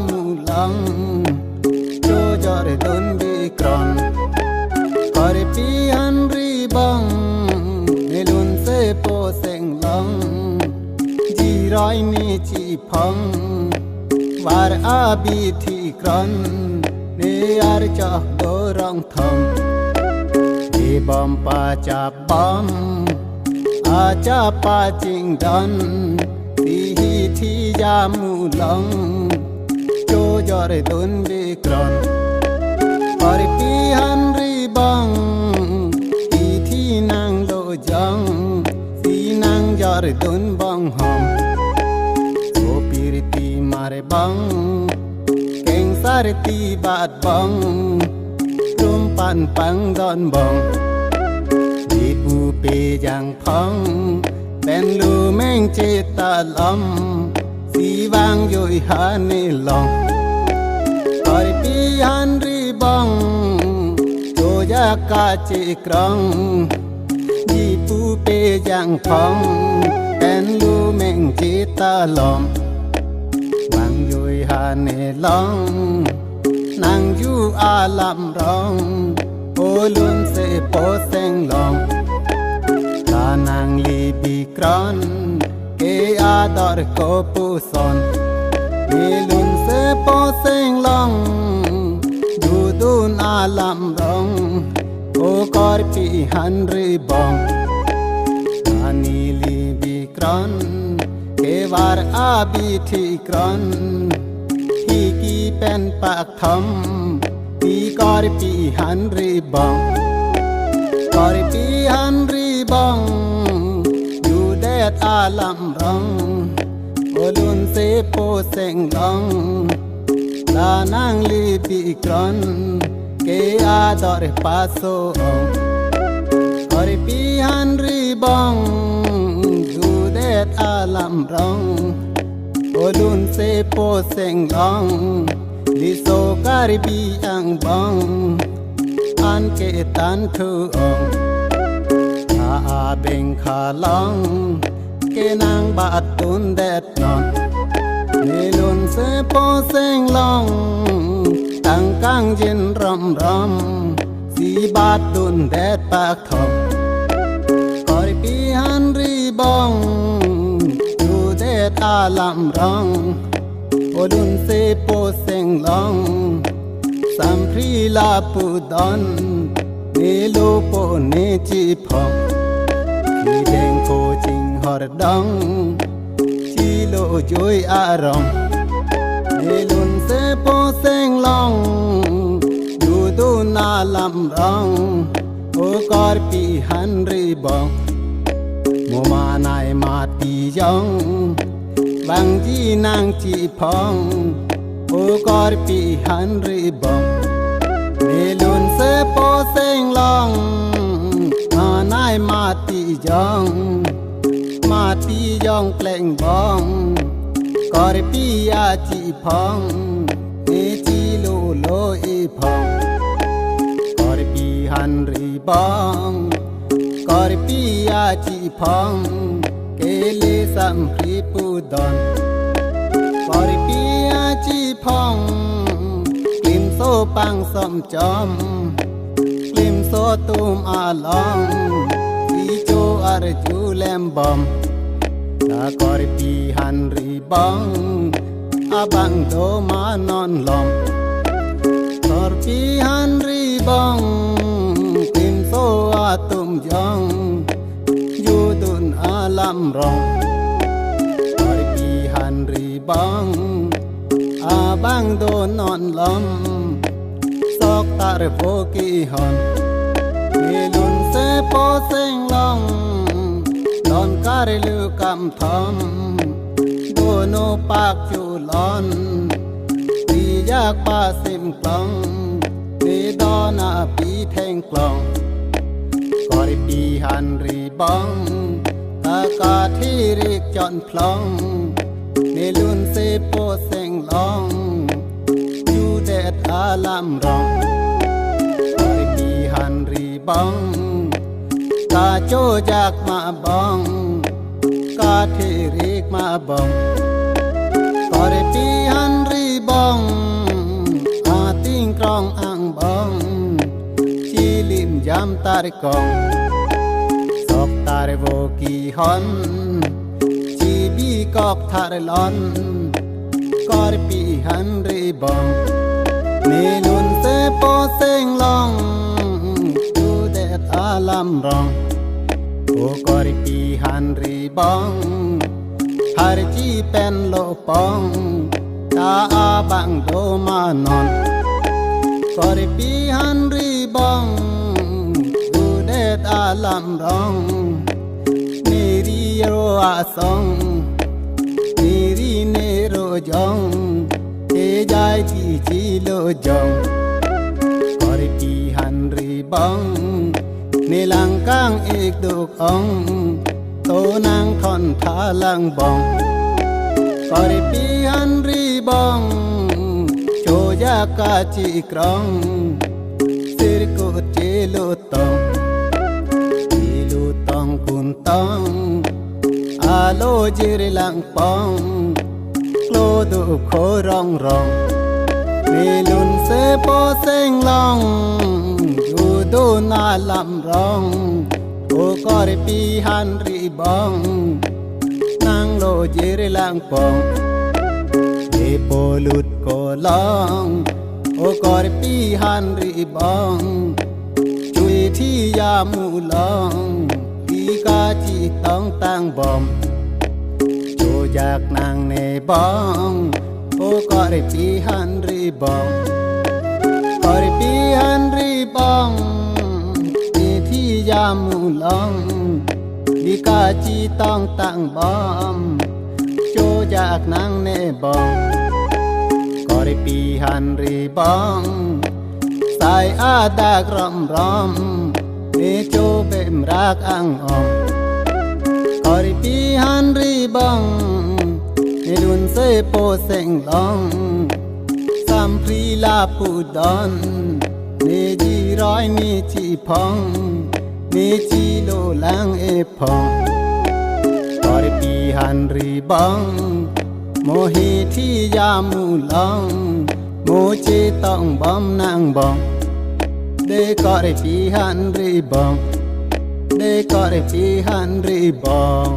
มูลังโจจอร์ตุนบีกรอนกอริปีฮันรีบังเนลุนเซโปเซงลังจีรอยมีจีพังวาร์อาบีทีกรอนเนยาร์จักโดรังทองดีบอมปาจับบอมอาจาปาจิงดันทีทียามูลังโจจอร์ตุนบีกรอนกอริปีฮันรีบังทีที่นางโลจังสีนางจอร์ตุนบังหอมโอปิริตีมาเรบังเก่งสารตีบาดบังรุมปันปังดอนบังดีปูเปยังพังเป็นลูแมงเจตาลำสีวางย่อยหาเนลองกอริปีฮันรีบังโจยากาเจกรังดีปูเปยังพังเป็นลูแมงเจตาลำวางย่อยหาเนลองนางอยู่อาลำร้องโอลุนเซโปเซงลองตานางลีบีกรอนเกอาดอร์โกปูซอนเมลุนเซโปเซงลองดูดูนอาลำร้องโอกอร์ปีฮันรีบองตานีลีบีกรอนเกวาร์อาบีทีกรอนที่กีเป็นปากทำปีกอร์ปีฮันรีบองกอร์ปีฮันรีบองอยู่แดดอาลำร้องโอลุนเซโปเซงลองลานางลีบีกรอนเกอาดอร์ปาโซกอร์ปีฮันรีบองอยู่แดดอาลำร้องโอลุนเซโปเซงลองลิโซการิบีอังบังอันเกตันทุองอาเบงขาลังเกนางบาดตุนเด็ดนอนเนลุนเซโปเซงลองตั้งกังยินรำรำสีบาดตุนเด็ดปากทองกอริปีฮันรีบองอยู่เด็ดอาลำร้องโอลุนเซโปเซงลองสัมพรีลาปูดอนเนโลโปเนจีพองชีเดงโคจิงฮอร์ดองชีโลจอยอารมเนลุนเซโปเซงลองดูดูนาลำร้องโอกอร์ปีฮันรีบองโมมานายมาตียองบางจีนางจีพองโอกอร์ปีฮันรีบองเนลุนเซโปเซงลองนายมาตียองมาตียองแปลงบองกอร์ปียาจีพองเนจีโลโลอีพองกอร์ปีฮันรีบองกอร์ปียาจีพองเกเลสัมพรีปูดอนกอริปีอาจีพองกลิมโซปังสมจอมกลิมโซตุมอาลองสีโจอารจูแลมบอมตากอริปีฮันรีบองอาบังโตมานอนลอมกอริปีฮันรีบองกลิมโซอาตุมยองอยู่ดุนอาลำรองกอริปีฮันรีบังอาบังโดนนอนลำซอกตาเรโฟกีฮอนเมลุนเซโปเซงลองดอนการิลูกำทำโดโนปากจูลอนปียากปาสิมกลองเนดอนาปีแทงกลองกอริปีฮันรีบังตากาที่ริกจอนพลองเนลุนเซโปเซงลองอยู่แดดอาลำรองกอริปีฮันรีบังกาโจจากมาบังกาที่ริกมาบังกอริปีฮันรีบัง รกองสอบตาเรโวกีฮอนชีบีกอกทารลอนกอรปีหันรีบองเนลุนเซโปเซงลองดูเดดอาลัมรองโอกอรปีหันรีบองฮาร์จีเป็นโลปองตาอาบังโดมานอนกอรปีหันรีบองดูเดดอาลัมรองเนรีโรอาซองเนรีเนโรจองเจจายจีจีโลจองกอรปีหันรีบองเนลังกังเอกดุกองโตนางทอนทาลังบองกอรปีหันรีบองโจยากาจีกรองสิรกุเจลุตองเจลุตองกุนตองอาโลจิรลังปองโกลดุโครองรองเมลุนเซโปเซงลองอยู่ดูนาลำรองโอกอรปีหันรีบองนางโลจิรลังปองเอโปลุดโกลองโอกอรปีหันรีบองจุยที่ยามูลองดีกาจีต้องตั้งบอมโจอยากนางในบองโอกอรปีหันรีบองกอรปีหันรีบองดีที่ยามูลองดีกาจีต้องตั้งบอมโจอยากนางในบองกอรปีหันรีบองสายอาดากรอมรอมเนโจเบมรักอังออมกอรปีหันรีบองเนลุนเซโปเซงลองสัมพรีลาปูดอนเนจีร้อยมีจีพองเนจีโลลังเอพองกอรปีหันรีบองโมหิที่ยามูลองโมเจต้องบอมนางบองเดกอรปีหันรีบองเดกอรปีหันรีบอง